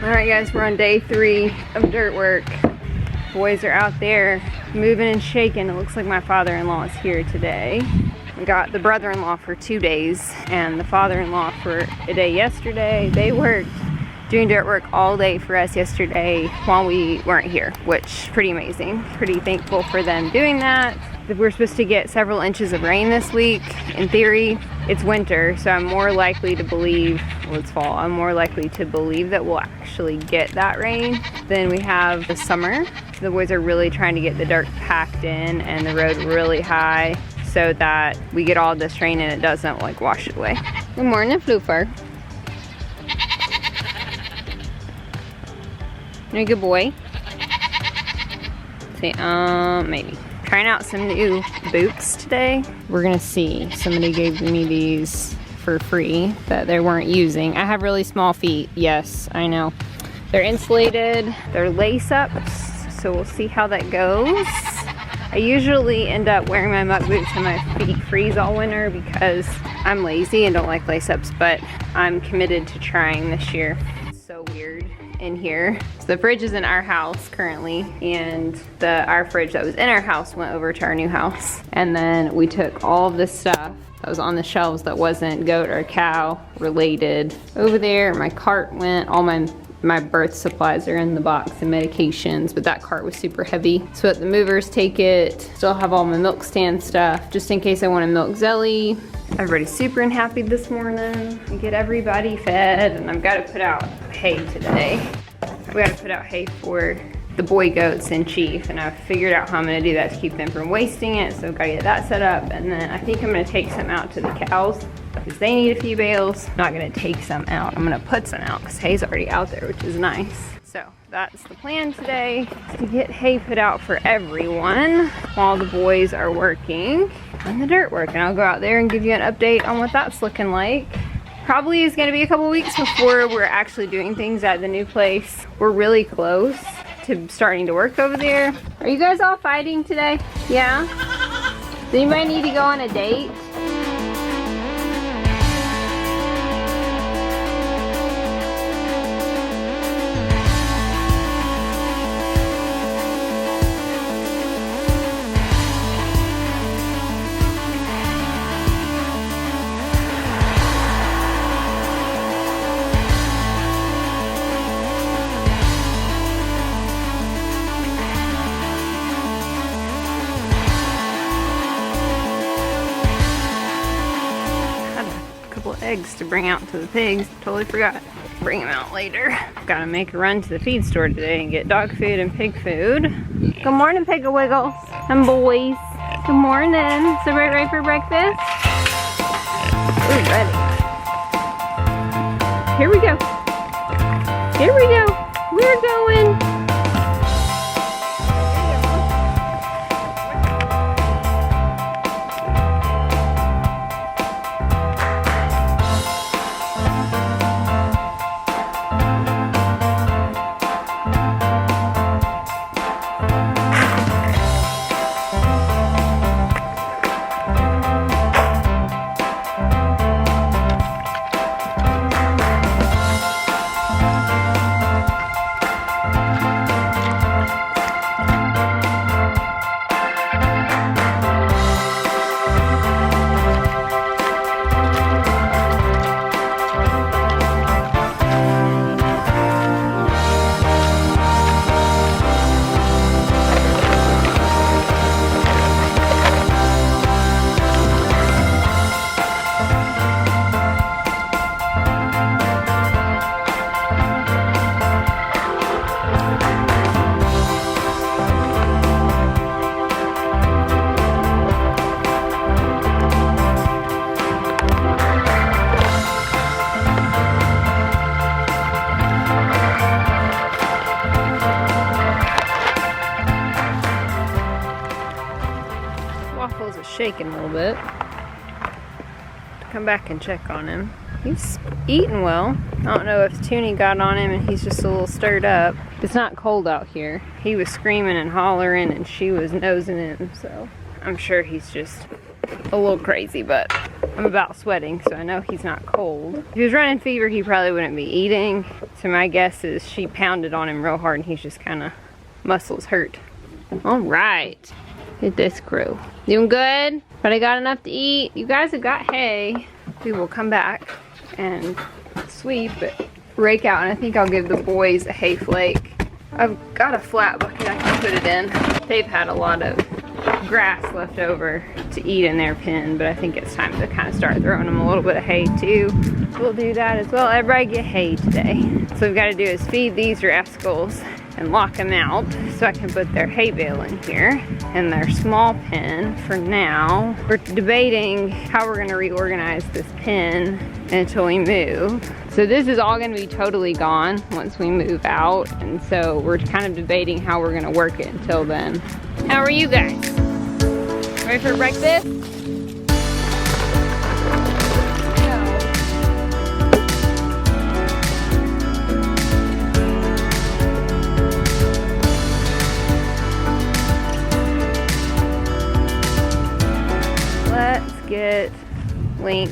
Alright guys, we're on day 3 of dirt work. Boys are out there moving and shaking. It looks like my father-in-law is here today. We got the brother-in-law for 2 days and the father-in-law for a day yesterday. They worked doing dirt work all day for us yesterday while we weren't here, which pretty amazing. Pretty thankful for them doing that. We're supposed to get several inches of rain this week. In theory, it's winter, so I'm more likely to believe, well, it's fall, I'm more likely to believe that we'll actually get that rain than we have this summer. The boys are really trying to get the dirt packed in and the road really high so that we get all this rain and it doesn't like wash it away. Good morning, Floofer. You're a good boy. See, maybe. Trying out some new boots today. We're gonna see. Somebody gave me these for free that they weren't using. I have really small feet. Yes, I know. They're insulated. They're lace ups, so we'll see how that goes. I usually end up wearing my muck boots and my feet freeze all winter because I'm lazy and don't like lace ups, but I'm committed to trying this year. It's so weird in here. So the fridge is in our house currently, and our fridge that was in our house went over to our new house. And then we took all of this stuff that was on the shelves that wasn't goat or cow related over there. My cart went, all my birth supplies are in the box and medications, but that cart was super heavy. So let the movers take it. Still have all my milk stand stuff, just in case I want a milk zelly. Everybody's super happy this morning. We get everybody fed, and I've got to put out hay today. We got to put out hay for the boy goats and Chief, and I've figured out how I'm gonna do that to keep them from wasting it, so I've got to get that set up. And then I think I'm gonna take some out to the cows because they need a few bales. I'm not gonna take some out, I'm gonna put some out because hay's already out there, which is nice. So that's the plan today, to get hay put out for everyone while the boys are working on the dirt work. And I'll go out there and give you an update on what that's looking like. Probably is gonna be a couple weeks before we're actually doing things at the new place. We're really close to starting to work over there. Are you guys all fighting today? Yeah? Does anybody need to go on a date? Eggs to bring out to the pigs. Totally forgot. Bring them out later. Gotta make a run to the feed store today and get dog food and pig food. Good morning, Piggle Wiggles and boys. Good morning. Is everybody ready for breakfast? We're ready. Here we go. Here we go. We're going. Shaking a little bit. Come back and check on him. He's eating well. I don't know if Toonie got on him and he's just a little stirred up. It's not cold out here. He was screaming and hollering and she was nosing him, so I'm sure he's just a little crazy, but I'm about sweating, so I know he's not cold. If he was running fever, he probably wouldn't be eating. So my guess is she pounded on him real hard and he's just kind of, muscles hurt. All right, look at this crew. Doing good? But I got enough to eat. You guys have got hay. We will come back and sweep it, rake out, and I think I'll give the boys a hay flake. I've got a flat bucket I can put it in. They've had a lot of grass left over to eat in their pen, but I think it's time to kind of start throwing them a little bit of hay too. We'll do that as well. Everybody get hay today. So we've got to do is feed these rascals and lock them out so I can put their hay bale in here in their small pen for now. We're debating how we're going to reorganize this pen until we move. So this is all going to be totally gone once we move out, and so we're kind of debating how we're going to work it until then. How are you guys? Ready for breakfast? Let's get Link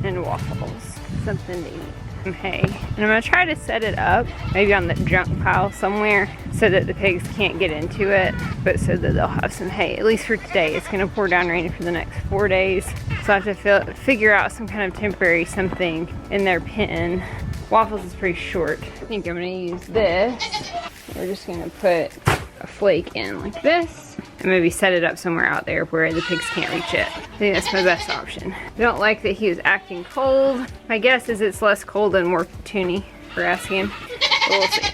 and Waffles something to eat. Some hay. And I'm gonna try to set it up maybe on the junk pile somewhere so that the pigs can't get into it, but so that they'll have some hay, at least for today. It's gonna pour down rain for the next 4 days. So I have to figure out some kind of temporary something in their pen. Waffles is pretty short. I think I'm gonna use this. We're just gonna put a flake in like this and maybe set it up somewhere out there where the pigs can't reach it. I think that's my best option. I don't like that he was acting cold. My guess is it's less cold and more toony for asking him. But we'll see.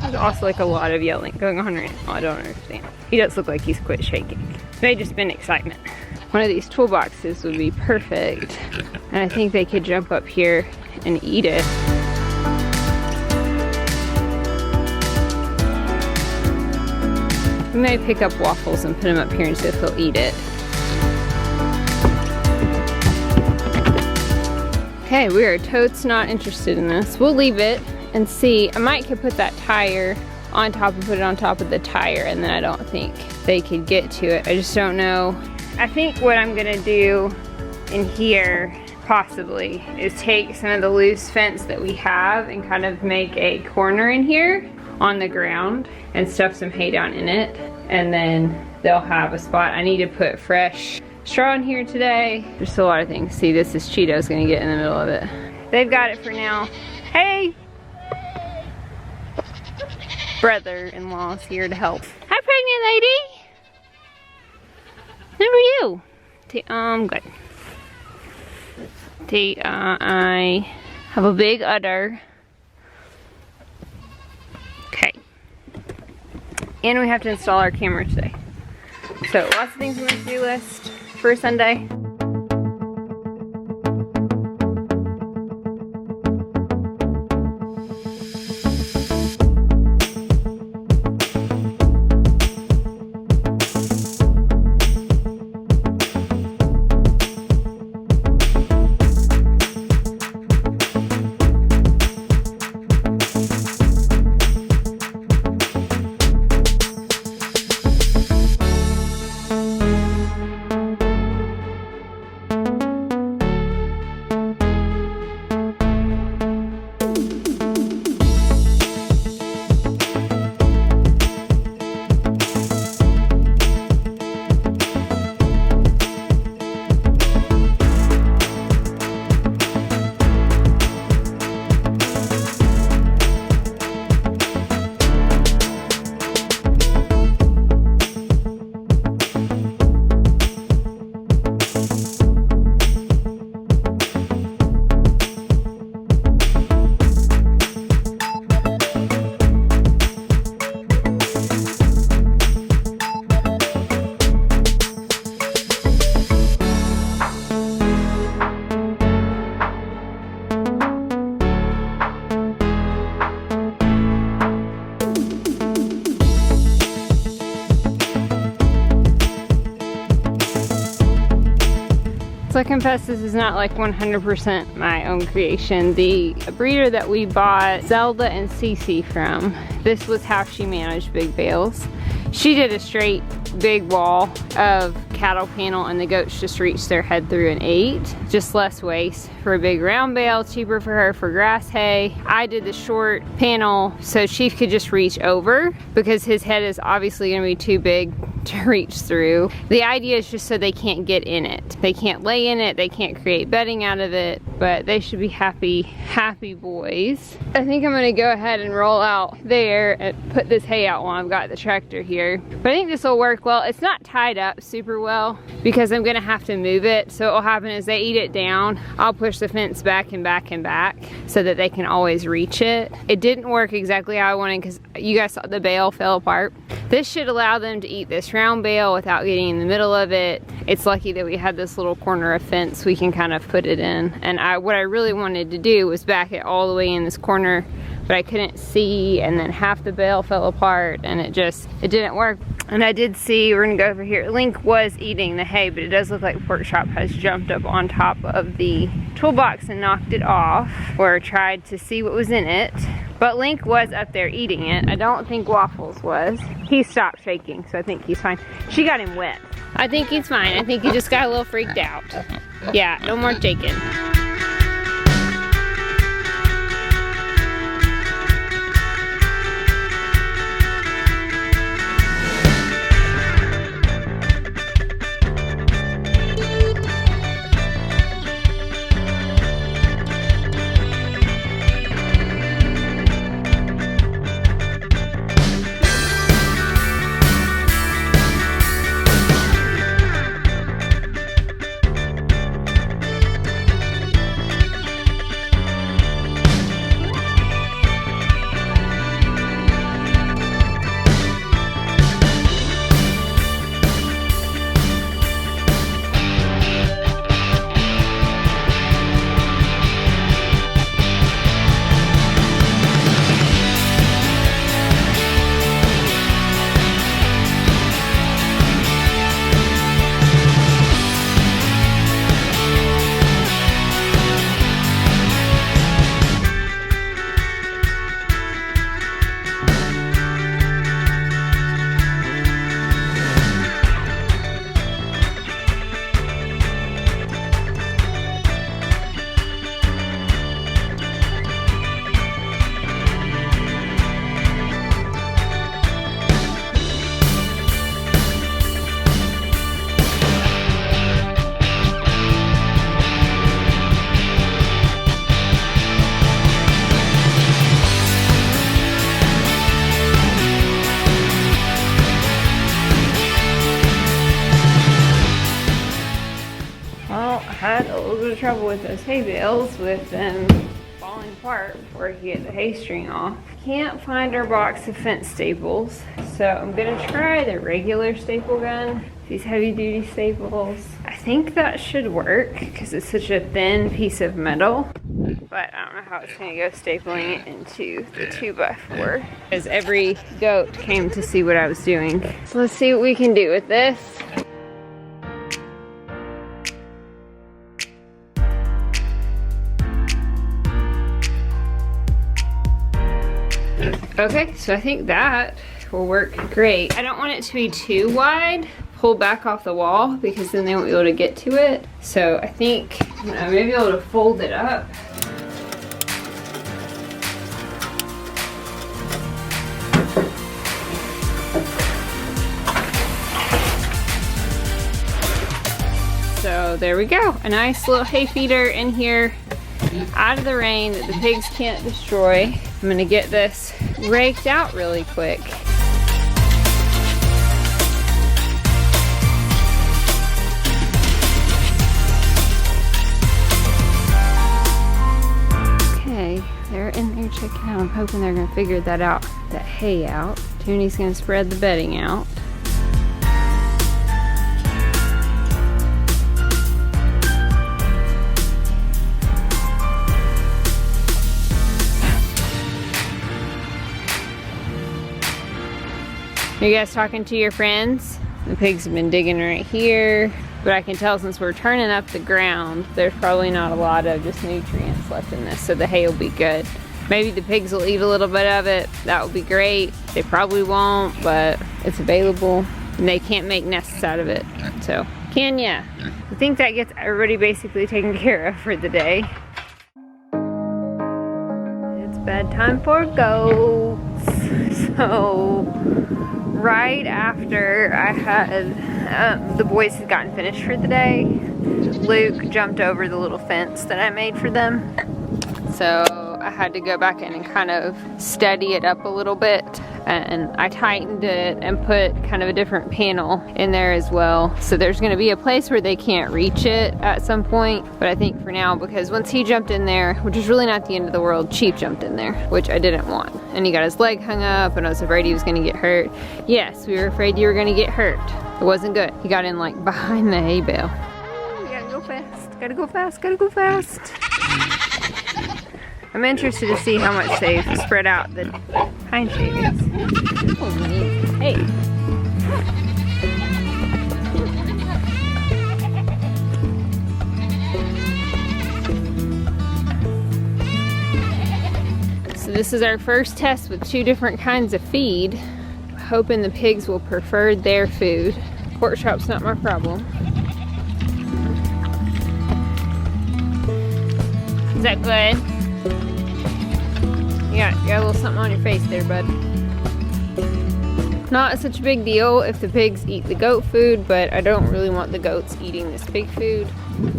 There's also like a lot of yelling going on right now. I don't understand. He does look like he's quit shaking. It may just been excitement. One of these toolboxes would be perfect. And I think they could jump up here and eat it. We may pick up Waffles and put him up here and see if he'll eat it. Okay, we are totes not interested in this. We'll leave it and see. I might could put that tire on top and put it on top of the tire, and then I don't think they could get to it. I just don't know. I think what I'm gonna do in here possibly is take some of the loose fence that we have and kind of make a corner in here on the ground and stuff some hay down in it, and then they'll have a spot. I need to put fresh straw in here today. There's a lot of things. See, this is Cheeto's gonna get in the middle of it. They've got it for now. Hey! Brother-in-law's here to help. Hi, pregnant lady! How are you? Good. I have a big udder. Okay. And we have to install our camera today. So lots of things on the to-do list for Sunday. So I confess this is not like 100% my own creation. The breeder that we bought Zelda and Cece from, this was how she managed big bales. She did a straight big wall of cattle panel and the goats just reached their head through and ate. Just less waste for a big round bale, cheaper for her for grass hay. I did the short panel so Chief could just reach over because his head is obviously gonna be too big to reach through. The idea is just so they can't get in it. They can't lay in it, they can't create bedding out of it, but they should be happy boys. I think I'm gonna go ahead and roll out there and put this hay out while I've got the tractor here. But I think this will work well. It's not tied up super well because I'm gonna have to move it. So what will happen is they eat it down. I'll push the fence back and back and back so that they can always reach it. It didn't work exactly how I wanted because you guys saw the bale fell apart. This should allow them to eat this round bale without getting in the middle of it. It's lucky that we had this little corner of fence we can kind of put it in. And what I really wanted to do was back it all the way in this corner, but I couldn't see, and then half the bale fell apart and it didn't work. And I did see, we're gonna go over here, Link was eating the hay, but it does look like Pork Chop has jumped up on top of the toolbox and knocked it off, or tried to see what was in it. But Link was up there eating it. I don't think Waffles was. He stopped shaking, so I think he's fine. She got him wet. I think he's fine. I think he just got a little freaked out. Yeah, no more shaking. Had a little bit of trouble with those hay bales with them falling apart before I could get the hay string off. Can't find our box of fence staples, so I'm gonna try the regular staple gun. These heavy duty staples. I think that should work because it's such a thin piece of metal, but I don't know how it's gonna go stapling it into the 2x4 because every goat came to see what I was doing. So let's see what we can do with this. Okay, so I think that will work great. I don't want it to be too wide, pull back off the wall, because then they won't be able to get to it. So I think I may be able to fold it up. So there we go, a nice little hay feeder in here, out of the rain that the pigs can't destroy. I'm gonna get this raked out really quick. Okay, they're in there checking out. I'm hoping they're gonna figure that hay out. Toonie's gonna spread the bedding out. Are you guys talking to your friends? The pigs have been digging right here, but I can tell since we're turning up the ground, there's probably not a lot of just nutrients left in this, so the hay will be good. Maybe the pigs will eat a little bit of it. That would be great. They probably won't, but it's available. And they can't make nests out of it. So, Kenya, I think that gets everybody basically taken care of for the day. It's bedtime for goats. So, right after I had, the boys had gotten finished for the day, Luke jumped over the little fence that I made for them. So I had to go back in and kind of steady it up a little bit, and I tightened it and put kind of a different panel in there as well. So there's going to be a place where they can't reach it at some point, but I think for now, because once he jumped in there, which is really not the end of the world, Chief jumped in there, which I didn't want, and he got his leg hung up, and I was afraid he was going to get hurt. Yes, we were afraid you were going to get hurt. It wasn't good. He got in like behind the hay bale. We gotta go fast, gotta go fast, gotta go fast. I'm interested to see how much they've spread out the pine shavings. Oh, neat. Hey. So this is our first test with 2 different kinds of feed. Hoping the pigs will prefer their food. Pork chop's not my problem. Is that good? You got a little something on your face there, bud. Not such a big deal if the pigs eat the goat food, but I don't really want the goats eating this pig food,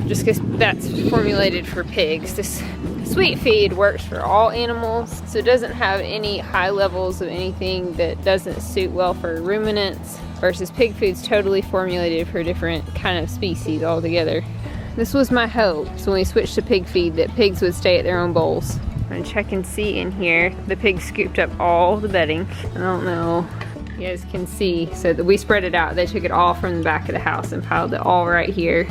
just because that's formulated for pigs. This sweet feed works for all animals, so it doesn't have any high levels of anything that doesn't suit well for ruminants, versus pig food's totally formulated for a different kind of species altogether. This was my hope, so when we switched to pig feed, that pigs would stay at their own bowls. I'm gonna check and see in here. The pigs scooped up all the bedding. I don't know if you guys can see. So that we spread it out. They took it all from the back of the house and piled it all right here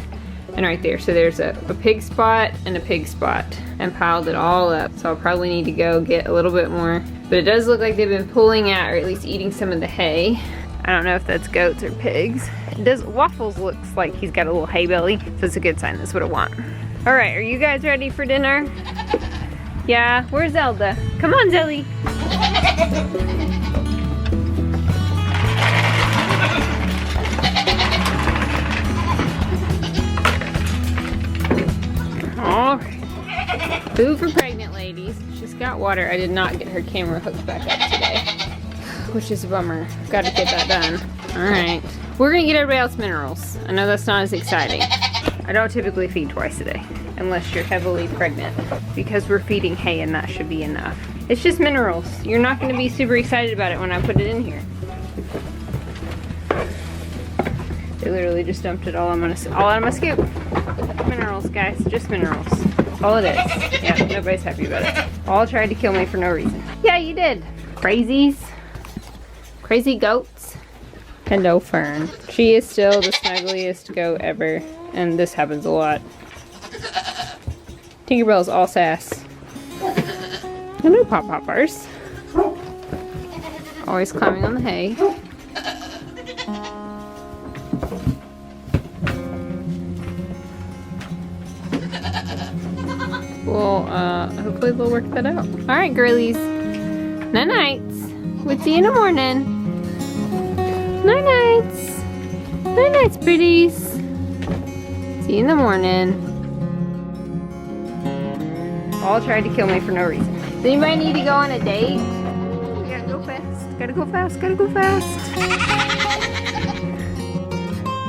and right there. So there's a pig spot and a pig spot, and piled it all up. So I'll probably need to go get a little bit more. But it does look like they've been pulling out, or at least eating some of the hay. I don't know if that's goats or pigs. Waffles looks like he's got a little hay belly, so it's a good sign. That's what I want. All right, are you guys ready for dinner? Yeah, where's Zelda? Come on, Zelly. All right. Food for pregnant ladies. She's got water. I did not get her camera hooked back up today, which is a bummer. Got to get that done. All right. We're gonna get everybody else minerals. I know that's not as exciting. I don't typically feed twice a day, unless you're heavily pregnant, because we're feeding hay and that should be enough. It's just minerals. You're not going to be super excited about it when I put it in here. They literally just dumped it all out of my scoop. Minerals, guys, just minerals. That's all it is. Yeah, nobody's happy about it. All tried to kill me for no reason. Yeah, you did. Crazies. Crazy goats. Hello, Fern. She is still the snuggliest goat ever. And this happens a lot. Tinkerbell's all sass. Hello, Pop-Poppers. Always climbing on the hay. Well, hopefully they'll work that out. Alright, girlies. Night-nights. We'll see you in the morning. Night-nights. Night-nights, pretties. See you in the morning. All tried to kill me for no reason. Does anybody need to go on a date? We gotta go fast. Gotta go fast. Gotta go fast.